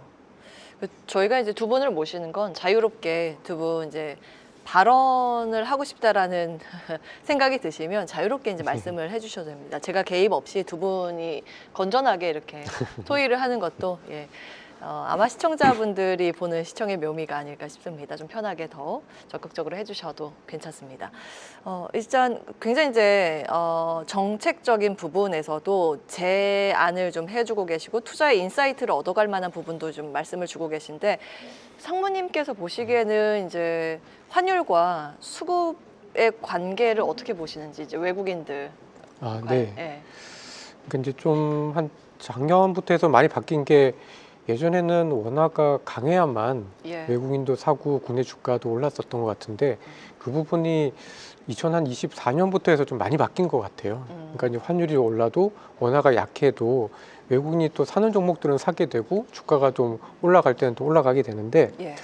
저희가 이제 두 분을 모시는 건 자유롭게 두 분 이제 발언을 하고 싶다라는 생각이 드시면 자유롭게 이제 말씀을 해주셔도 됩니다. 제가 개입 없이 두 분이 건전하게 이렇게 토의를 하는 것도 예. 아마 시청자분들이 보는 시청의 묘미가 아닐까 싶습니다. 좀 편하게 더 적극적으로 해주셔도 괜찮습니다. 일단 굉장히 이제 정책적인 부분에서도 제안을 좀 해주고 계시고 투자의 인사이트를 얻어갈 만한 부분도 좀 말씀을 주고 계신데 상무님께서 보시기에는 이제 환율과 수급의 관계를 어떻게 보시는지 이제 외국인들 네. 예. 그러니까 이제 좀 한 작년부터 해서 많이 바뀐 게 예전에는 원화가 강해야만 예. 외국인도 사고 국내 주가도 올랐었던 것 같은데 그 부분이 2024년부터 해서 좀 많이 바뀐 것 같아요. 그러니까 이제 환율이 올라도 원화가 약해도 외국인이 또 사는 종목들은 사게 되고 주가가 좀 올라갈 때는 또 올라가게 되는데 예.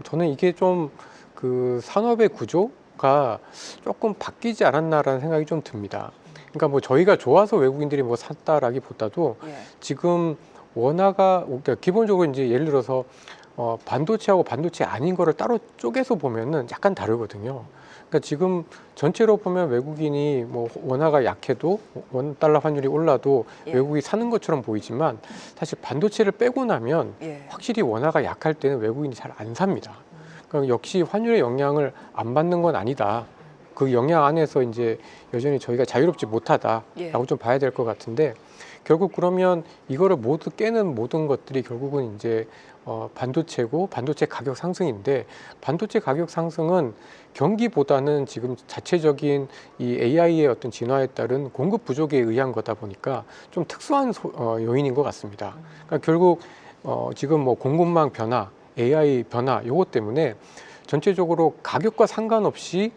저는 이게 좀 그 산업의 구조가 조금 바뀌지 않았나라는 생각이 좀 듭니다. 그러니까 뭐 저희가 좋아서 외국인들이 뭐 샀다라기보다도 예. 지금 원화가 그러니까 기본적으로 이제 예를 들어서 반도체하고 반도체 아닌 거를 따로 쪼개서 보면은 약간 다르거든요. 그러니까 지금 전체로 보면 외국인이 뭐 원화가 약해도 원 달러 환율이 올라도 예. 외국이 사는 것처럼 보이지만 사실 반도체를 빼고 나면 예. 확실히 원화가 약할 때는 외국인이 잘 안 삽니다. 그러니까 역시 환율의 영향을 안 받는 건 아니다. 그 영향 안에서 이제 여전히 저희가 자유롭지 못하다라고 예. 좀 봐야 될 것 같은데 결국 그러면 이거를 모두 깨는 모든 것들이 결국은 이제 반도체고 반도체 가격 상승인데 반도체 가격 상승은 경기보다는 지금 자체적인 이 AI의 어떤 진화에 따른 공급 부족에 의한 거다 보니까 좀 특수한 요인인 것 같습니다. 그러니까 결국 지금 뭐 공급망 변화, AI 변화 요것 때문에 전체적으로 가격과 상관없이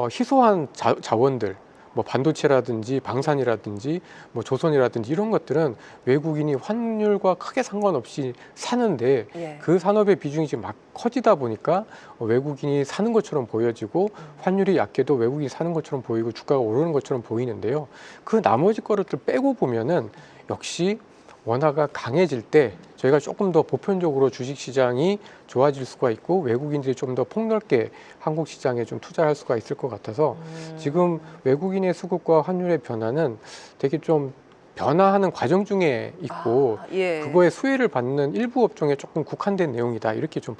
희소한 자원들 뭐 반도체라든지 방산이라든지 뭐 조선이라든지 이런 것들은 외국인이 환율과 크게 상관없이 사는데 예. 그 산업의 비중이 지금 막 커지다 보니까 외국인이 사는 것처럼 보여지고 환율이 약해도 외국인이 사는 것처럼 보이고 주가가 오르는 것처럼 보이는데요. 그 나머지 거를 빼고 보면은 역시 원화가 강해질 때 저희가 조금 더 보편적으로 주식시장이 좋아질 수가 있고 외국인들이 좀 더 폭넓게 한국 시장에 좀 투자할 수가 있을 것 같아서 지금 외국인의 수급과 환율의 변화는 되게 좀 변화하는 과정 중에 있고 예. 그거에 수혜를 받는 일부 업종에 조금 국한된 내용이다 이렇게 좀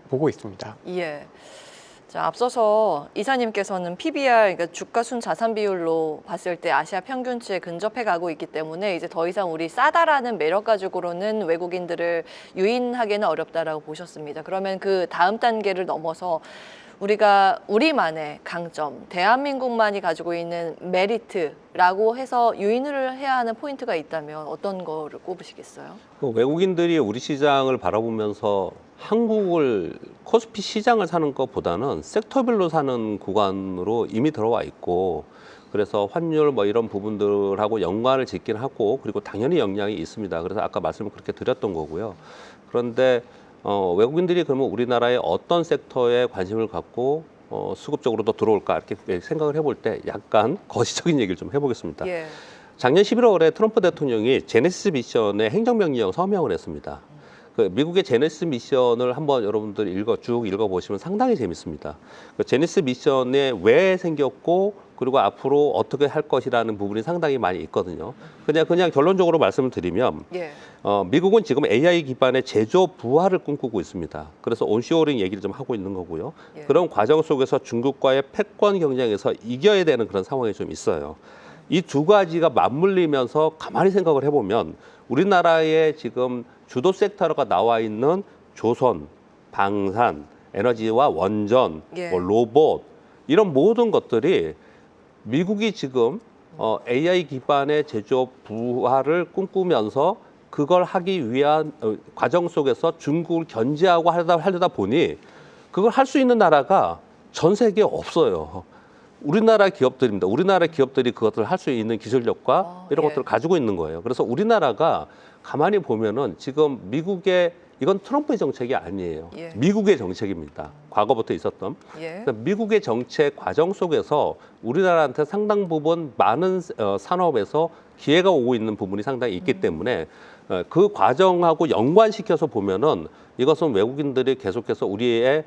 보고 있습니다. 예. 자, 앞서서 이사님께서는 PBR, 그러니까 주가 순 자산 비율로 봤을 때 아시아 평균치에 근접해 가고 있기 때문에 이제 더 이상 우리 싸다라는 매력 가지고로는 외국인들을 유인하기는 어렵다라고 보셨습니다. 그러면 그 다음 단계를 넘어서 우리가 우리만의 강점, 대한민국만이 가지고 있는 메리트라고 해서 유인을 해야 하는 포인트가 있다면 어떤 거를 꼽으시겠어요? 외국인들이 우리 시장을 바라보면서 한국을 코스피 시장을 사는 것보다는 섹터별로 사는 구간으로 이미 들어와 있고 그래서 환율 뭐 이런 부분들하고 연관을 짓긴 하고 그리고 당연히 영향이 있습니다. 그래서 아까 말씀을 그렇게 드렸던 거고요. 그런데 외국인들이 그러면 우리나라의 어떤 섹터에 관심을 갖고 수급적으로 더 들어올까 이렇게 생각을 해볼 때 약간 거시적인 얘기를 좀 해보겠습니다. 예. 작년 11월에 트럼프 대통령이 제네시스 미션에 행정명령 서명을 했습니다. 그 미국의 제네시스 미션을 한번 여러분들 쭉 읽어보시면 상당히 재밌습니다. 그 제네시스 미션에 왜 생겼고 그리고 앞으로 어떻게 할 것이라는 부분이 상당히 많이 있거든요. 그냥 결론적으로 말씀을 드리면 예. 미국은 지금 AI 기반의 제조 부활을 꿈꾸고 있습니다. 그래서 온쇼어링 얘기를 좀 하고 있는 거고요. 예. 그런 과정 속에서 중국과의 패권 경쟁에서 이겨야 되는 그런 상황이 좀 있어요. 이 두 가지가 맞물리면서 가만히 생각을 해보면 우리나라의 지금 주도 섹터가 나와 있는 조선, 방산, 에너지와 원전, 예. 뭐 로봇 이런 모든 것들이 미국이 지금 AI 기반의 제조 부활을 꿈꾸면서 그걸 하기 위한 과정 속에서 중국을 견제하고 하려다 보니 그걸 할 수 있는 나라가 전 세계에 없어요. 우리나라 기업들입니다. 우리나라 기업들이 그것을 할 수 있는 기술력과 이런 예. 것들을 가지고 있는 거예요. 그래서 우리나라가 가만히 보면은 지금 미국의 이건 트럼프의 정책이 아니에요. 예. 미국의 정책입니다. 과거부터 있었던. 예. 그러니까 미국의 정책 과정 속에서 우리나라한테 상당 부분 많은 산업에서 기회가 오고 있는 부분이 상당히 있기 때문에 그 과정하고 연관시켜서 보면은 이것은 외국인들이 계속해서 우리의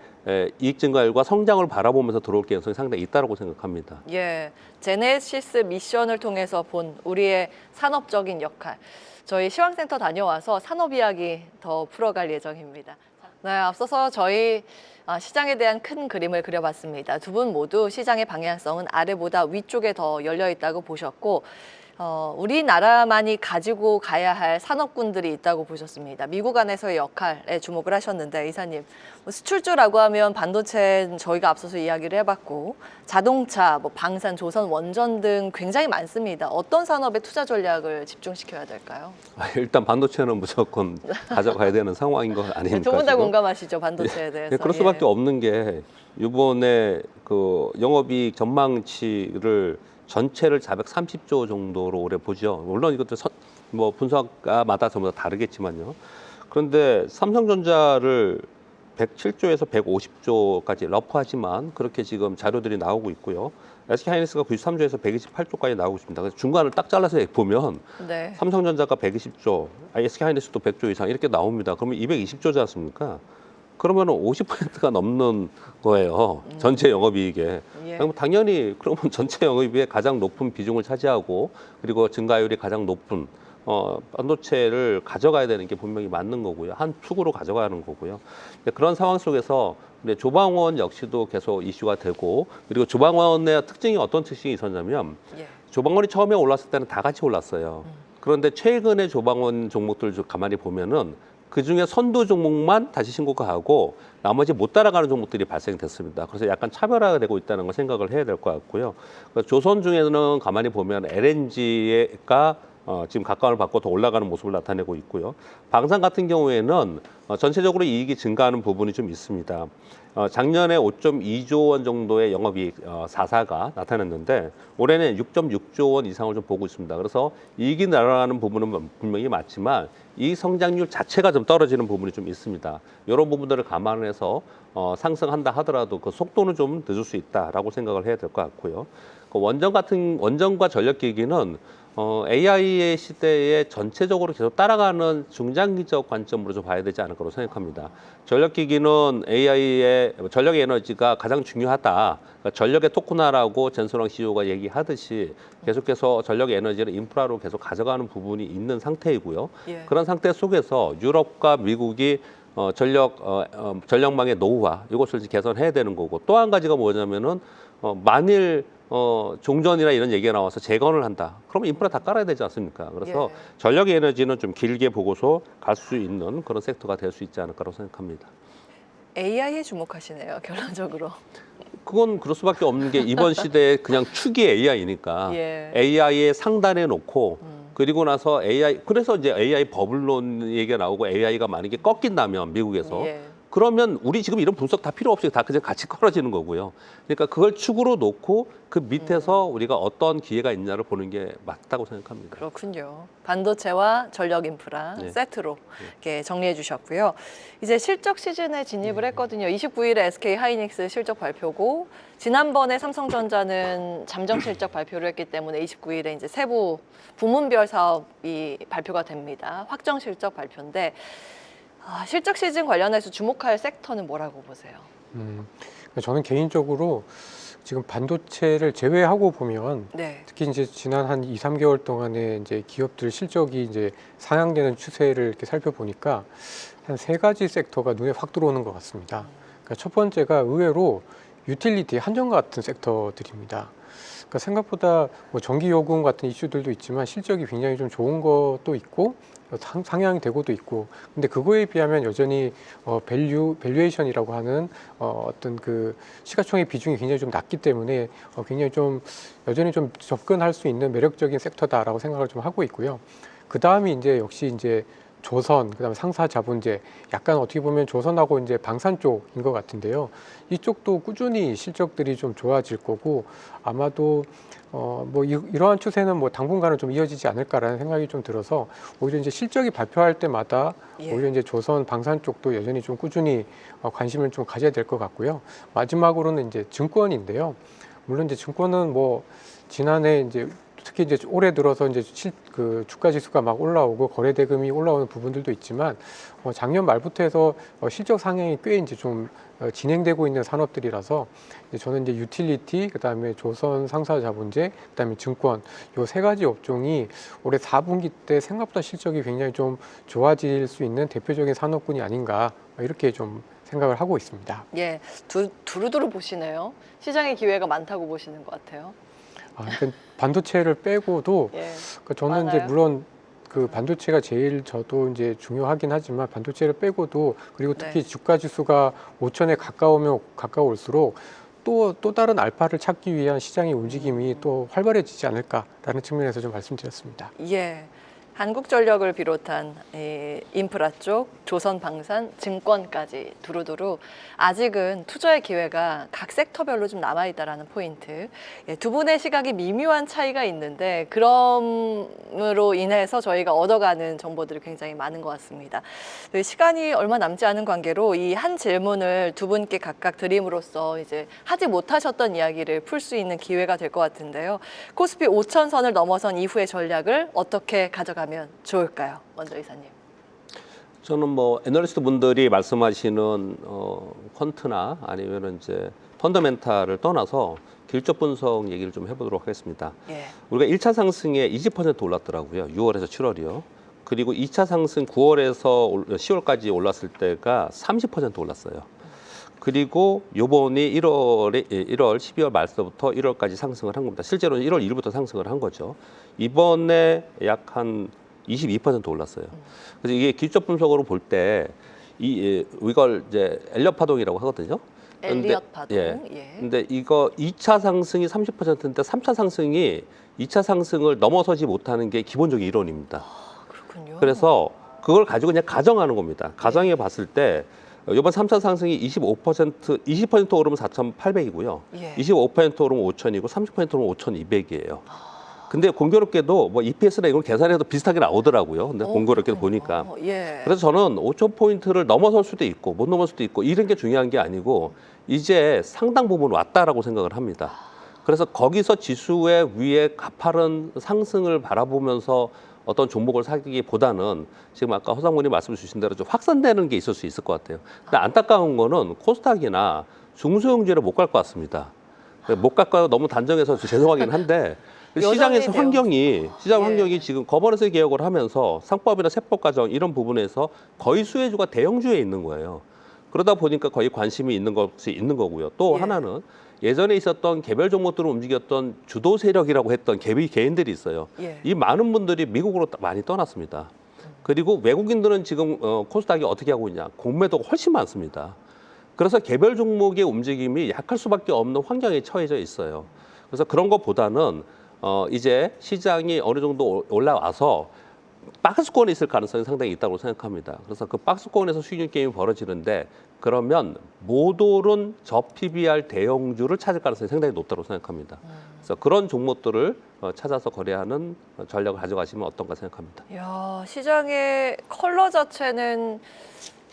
이익 증가율과 성장을 바라보면서 들어올 가능성이 상당히 있다고 생각합니다. 예, 제네시스 미션을 통해서 본 우리의 산업적인 역할. 저희 시황센터 다녀와서 산업 이야기 더 풀어갈 예정입니다. 네, 앞서서 저희 시장에 대한 큰 그림을 그려봤습니다. 두 분 모두 시장의 방향성은 아래보다 위쪽에 더 열려 있다고 보셨고 우리나라만이 가지고 가야 할 산업군들이 있다고 보셨습니다. 미국 안에서의 역할에 주목을 하셨는데 이사님, 수출주라고 하면 반도체는 저희가 앞서서 이야기를 해봤고 자동차, 뭐 방산, 조선, 원전 등 굉장히 많습니다. 어떤 산업에 투자 전략을 집중시켜야 될까요? 일단 반도체는 무조건 가져가야 되는 상황인 거 아닙니까? 두 분 다 지금? 공감하시죠, 반도체에 대해서. 예, 그럴 수밖에 없는 게 이번에 그 영업이익 전망치를 전체를 430조 정도로 올해 보죠. 물론 이것도 뭐 분석가마다 전부 다 다르겠지만요. 그런데 삼성전자를 107조에서 150조까지 러프하지만 그렇게 지금 자료들이 나오고 있고요. SK하이닉스가 93조에서 128조까지 나오고 있습니다. 그래서 중간을 딱 잘라서 보면 네. 삼성전자가 120조, SK하이닉스도 100조 이상 이렇게 나옵니다. 그러면 220조지 않습니까? 그러면 50%가 넘는 거예요. 전체 영업이익에. 예. 그럼 당연히 그러면 전체 영업이익의 가장 높은 비중을 차지하고 그리고 증가율이 가장 높은 반도체를 가져가야 되는 게 분명히 맞는 거고요. 한 축으로 가져가는 거고요. 그런 상황 속에서 조방원 역시도 계속 이슈가 되고 그리고 조방원의 특징이 어떤 특징이 있었냐면 예. 조방원이 처음에 올랐을 때는 다 같이 올랐어요. 그런데 최근에 조방원 종목들 가만히 보면은 그 중에 선두 종목만 다시 신고가 하고 나머지 못 따라가는 종목들이 발생됐습니다. 그래서 약간 차별화가 되고 있다는 걸 생각을 해야 될 것 같고요. 조선 중에는 가만히 보면 LNG가 지금 각광을 받고 더 올라가는 모습을 나타내고 있고요. 방산 같은 경우에는 전체적으로 이익이 증가하는 부분이 좀 있습니다. 작년에 5.2조 원 정도의 영업이익 4사가 나타났는데 올해는 6.6조 원 이상을 좀 보고 있습니다. 그래서 이익이 늘어나는 부분은 분명히 맞지만 이 성장률 자체가 좀 떨어지는 부분이 좀 있습니다. 이런 부분들을 감안해서 상승한다 하더라도 그 속도는 좀 늦을 수 있다라고 생각을 해야 될 것 같고요. 그 원전과 전력기기는 AI의 시대에 전체적으로 계속 따라가는 중장기적 관점으로 좀 봐야 되지 않을까로 생각합니다. 전력기기는 AI의 전력 에너지가 가장 중요하다. 그러니까 전력의 토큰화라고 전선왕 CEO가 얘기하듯이 계속해서 전력 에너지를 인프라로 계속 가져가는 부분이 있는 상태이고요. 예. 그런 상태 속에서 유럽과 미국이 전력망의 노후화 이것을 개선해야 되는 거고 또 한 가지가 뭐냐면은 만일 종전이나 이런 얘기가 나와서 재건을 한다. 그러면 인프라 다 깔아야 되지 않습니까? 그래서 예. 전력 에너지는 좀 길게 보고서 갈 수 있는 그런 섹터가 될 수 있지 않을까라고 생각합니다. AI에 주목하시네요, 결론적으로. 그건 그럴 수밖에 없는 게 이번 시대에 그냥 축이 AI니까 예. AI에 상단에 놓고 그리고 나서 AI 그래서 이제 AI 버블론 얘기가 나오고 AI가 만약에 꺾인다면 미국에서 예. 그러면 우리 지금 이런 분석 다 필요 없이 다 그냥 같이 떨어지는 거고요. 그러니까 그걸 축으로 놓고 그 밑에서 우리가 어떤 기회가 있냐를 보는 게 맞다고 생각합니다. 그렇군요. 반도체와 전력 인프라 네. 세트로 이렇게 정리해 주셨고요. 이제 실적 시즌에 진입을 했거든요. 29일에 SK 하이닉스 실적 발표고 지난번에 삼성전자는 잠정 실적 발표를 했기 때문에 29일에 이제 세부 부문별 사업이 발표가 됩니다. 확정 실적 발표인데 실적 시즌 관련해서 주목할 섹터는 뭐라고 보세요? 저는 개인적으로 지금 반도체를 제외하고 보면 네. 특히 이제 지난 한 2, 3개월 동안에 이제 기업들 실적이 이제 상향되는 추세를 이렇게 살펴보니까 한 3가지 섹터가 눈에 확 들어오는 것 같습니다. 그러니까 첫 번째가 의외로 유틸리티, 한전 같은 섹터들입니다. 그러니까 생각보다 뭐 전기요금 같은 이슈들도 있지만 실적이 굉장히 좀 좋은 것도 있고 상향이 되고도 있고 근데 그거에 비하면 여전히 밸류에이션이라고 하는 어떤 그 시가총액 비중이 굉장히 좀 낮기 때문에 굉장히 좀 여전히 좀 접근할 수 있는 매력적인 섹터다라고 생각을 좀 하고 있고요. 그 다음이 이제 역시 이제 조선, 그다음에 상사자본재, 약간 어떻게 보면 조선하고 이제 방산 쪽인 것 같은데요. 이쪽도 꾸준히 실적들이 좀 좋아질 거고 아마도 뭐 이러한 추세는 뭐 당분간은 좀 이어지지 않을까라는 생각이 좀 들어서 오히려 이제 실적이 발표할 때마다 예. 오히려 이제 조선 방산 쪽도 여전히 좀 꾸준히 관심을 좀 가져야 될 것 같고요. 마지막으로는 이제 증권인데요. 물론 이제 증권은 뭐 지난해 이제 특히 이제 올해 들어서 이제 그 주가 지수가 막 올라오고 거래 대금이 올라오는 부분들도 있지만 작년 말부터 해서 실적 상향이 꽤 이제 좀 진행되고 있는 산업들이라서 이제 저는 이제 유틸리티, 그다음에 조선 상사자본재, 그다음에 증권 요 3가지 업종이 올해 4분기 때 생각보다 실적이 굉장히 좀 좋아질 수 있는 대표적인 산업군이 아닌가 이렇게 좀 생각을 하고 있습니다. 예, 두루두루 보시네요. 시장의 기회가 많다고 보시는 것 같아요. 그러니까 반도체를 빼고도 예. 그러니까 저는 많아요? 이제 물론 그 반도체가 제일 저도 이제 중요하긴 하지만 반도체를 빼고도 그리고 특히 네. 주가 지수가 5천에 가까우면 가까울수록 또 다른 알파를 찾기 위한 시장의 움직임이 또 활발해지지 않을까라는 측면에서 좀 말씀드렸습니다. 예. 한국전력을 비롯한 인프라 쪽, 조선방산, 증권까지 두루두루 아직은 투자의 기회가 각 섹터별로 좀 남아있다라는 포인트. 예, 두 분의 시각이 미묘한 차이가 있는데 그럼으로 인해서 저희가 얻어가는 정보들이 굉장히 많은 것 같습니다. 시간이 얼마 남지 않은 관계로 이 한 질문을 두 분께 각각 드림으로써 이제 하지 못하셨던 이야기를 풀 수 있는 기회가 될 것 같은데요. 코스피 5,000선을 넘어선 이후의 전략을 어떻게 가져가면 좋을까요? 먼저 이사님. 저는 뭐 애널리스트 분들이 말씀하시는 퀀트나 아니면 이제 펀더멘탈을 떠나서 길적 분석 얘기를 좀 해보도록 하겠습니다. 예. 우리가 1차 상승에 20% 올랐더라고요. 6월에서 7월이요. 그리고 2차 상승 9월에서 10월까지 올랐을 때가 30% 올랐어요. 그리고 요번이 1월, 12월 말서부터 1월까지 상승을 한 겁니다. 실제로는 1월 1일부터 상승을 한 거죠. 이번에 약 한 22% 올랐어요. 그래서 이게 기술적 분석으로 볼 때 이걸 이제 엘리엇 파동이라고 하거든요. 엘리엇 파동. 예. 예. 근데 이거 2차 상승이 30%인데 3차 상승이 2차 상승을 넘어서지 못하는 게 기본적인 이론입니다. 그렇군요. 그래서 그걸 가지고 그냥 가정하는 겁니다. 가정해 봤을 때 이번 3차 상승이 20% 오르면 4,800이고요. 예. 25% 오르면 5,000이고 30% 오르면 5,200이에요. 근데 공교롭게도 뭐 EPS나 이걸 계산해도 비슷하게 나오더라고요. 근데 공교롭게도 보니까. 예. 그래서 저는 5,000포인트를 넘어설 수도 있고 못 넘을 수도 있고 이런 게 중요한 게 아니고 이제 상당 부분 왔다라고 생각을 합니다. 그래서 거기서 지수의 위에 가파른 상승을 바라보면서 어떤 종목을 사기보다는 지금 아까 허상무님 말씀 주신 대로 좀 확산되는 게 있을 수 있을 것 같아요. 근데 안타까운 거는 코스닥이나 중소형주를 못 갈 것 같습니다. 못 갈까요? 너무 단정해서 죄송하긴 한데 시장에서 시장 환경이 지금 거버넌스 개혁을 하면서 상법이나 세법 과정 이런 부분에서 거의 수혜주가 대형주에 있는 거예요. 그러다 보니까 거의 관심이 있는 것이 있는 거고요. 또 하나는 예전에 있었던 개별 종목들을 움직였던 주도 세력이라고 했던 개인들이 있어요. 이 많은 분들이 미국으로 많이 떠났습니다. 그리고 외국인들은 지금 코스닥이 어떻게 하고 있냐. 공매도가 훨씬 많습니다. 그래서 개별 종목의 움직임이 약할 수밖에 없는 환경에 처해져 있어요. 그래서 그런 것보다는 이제 시장이 어느 정도 올라와서 박스권에 있을 가능성이 상당히 있다고 생각합니다. 그래서 그 박스권에서 수익률 게임이 벌어지는데 그러면 못 오른 저PBR 대형주를 찾을 가능성이 상당히 높다고 생각합니다. 그래서 그런 종목들을 찾아서 거래하는 전략을 가져가시면 어떤가 생각합니다. 야, 시장의 컬러 자체는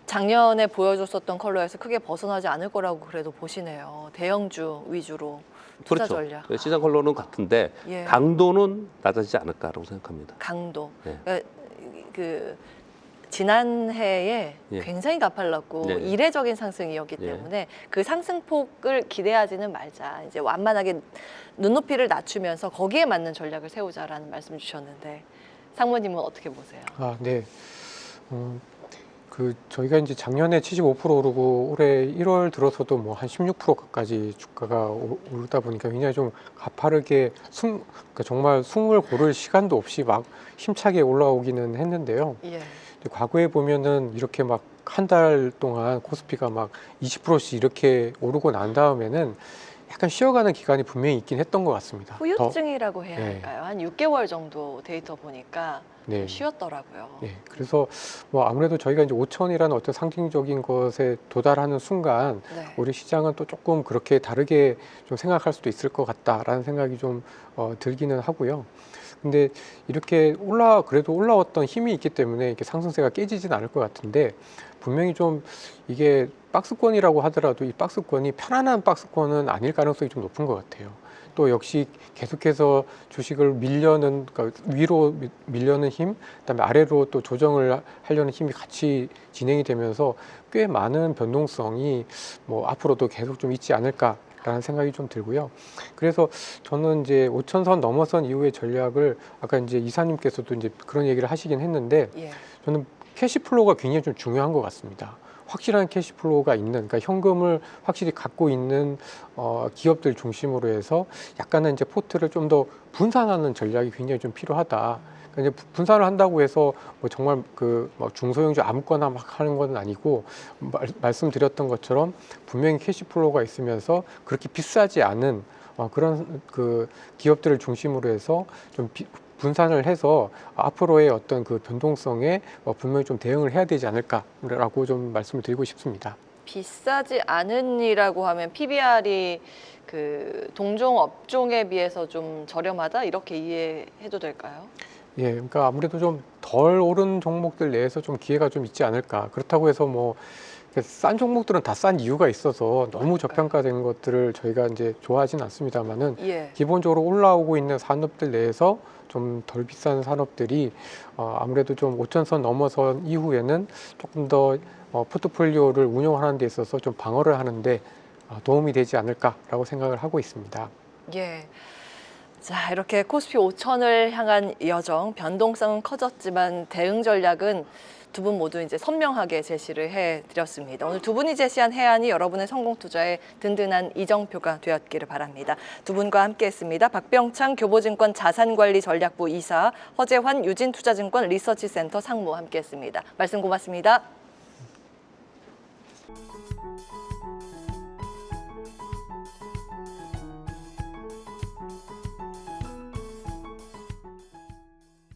작년에 보여줬었던 컬러에서 크게 벗어나지 않을 거라고 그래도 보시네요. 대형주 위주로 투자 그렇죠. 전략. 시장 컬러는 같은데 강도는 낮아지지 않을까라고 생각합니다. 강도. 네. 그러니까 그 지난해에 굉장히 가팔랐고 이례적인 상승이었기 때문에 그 상승폭을 기대하지는 말자. 이제 완만하게 눈높이를 낮추면서 거기에 맞는 전략을 세우자라는 말씀 주셨는데 상무님은 어떻게 보세요? 아, 네. 저희가 이제 작년에 75% 오르고 올해 1월 들어서도 뭐 한 16%까지 주가가 오르다 보니까 굉장히 좀 가파르게 그러니까 정말 숨을 고를 시간도 없이 막 힘차게 올라오기는 했는데요. 과거에 보면은 이렇게 막 한 달 동안 코스피가 막 20%씩 이렇게 오르고 난 다음에는 약간 쉬어가는 기간이 분명히 있긴 했던 것 같습니다. 후유증이라고 해야 할까요? 한 6개월 정도 데이터 보니까 좀 쉬었더라고요. 그래서 뭐 아무래도 저희가 이제 5천이라는 어떤 상징적인 것에 도달하는 순간 우리 시장은 또 조금 그렇게 다르게 좀 생각할 수도 있을 것 같다라는 생각이 좀 들기는 하고요. 근데 이렇게 그래도 올라왔던 힘이 있기 때문에 이렇게 상승세가 깨지진 않을 것 같은데 분명히 좀 이게 박스권이라고 하더라도 이 박스권이 편안한 박스권은 아닐 가능성이 좀 높은 것 같아요. 또 역시 계속해서 주식을 그러니까 위로 밀려는 힘, 그다음에 아래로 또 조정을 하려는 힘이 같이 진행이 되면서 꽤 많은 변동성이 뭐 앞으로도 계속 좀 있지 않을까라는 생각이 좀 들고요. 그래서 저는 이제 5천선 넘어선 이후의 전략을 아까 이제 이사님께서도 이제 그런 얘기를 하시긴 했는데 저는 캐시플로우가 굉장히 좀 중요한 것 같습니다. 확실한 캐시플로우가 있는, 그러니까 현금을 확실히 갖고 있는 기업들 중심으로 해서 약간은 이제 포트를 좀 더 분산하는 전략이 굉장히 좀 필요하다. 그러니까 이제 분산을 한다고 해서 뭐 정말 뭐 중소형주 아무거나 막 하는 건 아니고 말씀드렸던 것처럼 분명히 캐시플로우가 있으면서 그렇게 비싸지 않은 그런 그 기업들을 중심으로 해서 좀 분산을 해서 앞으로의 어떤 그 변동성에 분명히 좀 대응을 해야 되지 않을까라고 좀 말씀을 드리고 싶습니다. 비싸지 않은이라고 하면 PBR이 그 동종 업종에 비해서 좀 저렴하다 이렇게 이해해도 될까요? 그러니까 아무래도 좀 덜 오른 종목들 내에서 좀 기회가 좀 있지 않을까. 그렇다고 해서 뭐 싼 종목들은 다 싼 이유가 있어서 너무 저평가된 것들을 저희가 이제 좋아하진 않습니다만은 기본적으로 올라오고 있는 산업들 내에서 좀 덜 비싼 산업들이 아무래도 좀 5천선 넘어선 이후에는 조금 더 포트폴리오를 운영하는 데 있어서 좀 방어를 하는데 도움이 되지 않을까라고 생각을 하고 있습니다. 자, 이렇게 코스피 5천을 향한 여정, 변동성은 커졌지만 대응 전략은 두 분 모두 이제 선명하게 제시를 해드렸습니다. 오늘 두 분이 제시한 해안이 여러분의 성공 투자에 든든한 이정표가 되었기를 바랍니다. 두 분과 함께했습니다. 박병창 교보증권 자산관리전략부 이사, 허재환 유진투자증권 리서치센터 상무 함께했습니다. 말씀 고맙습니다.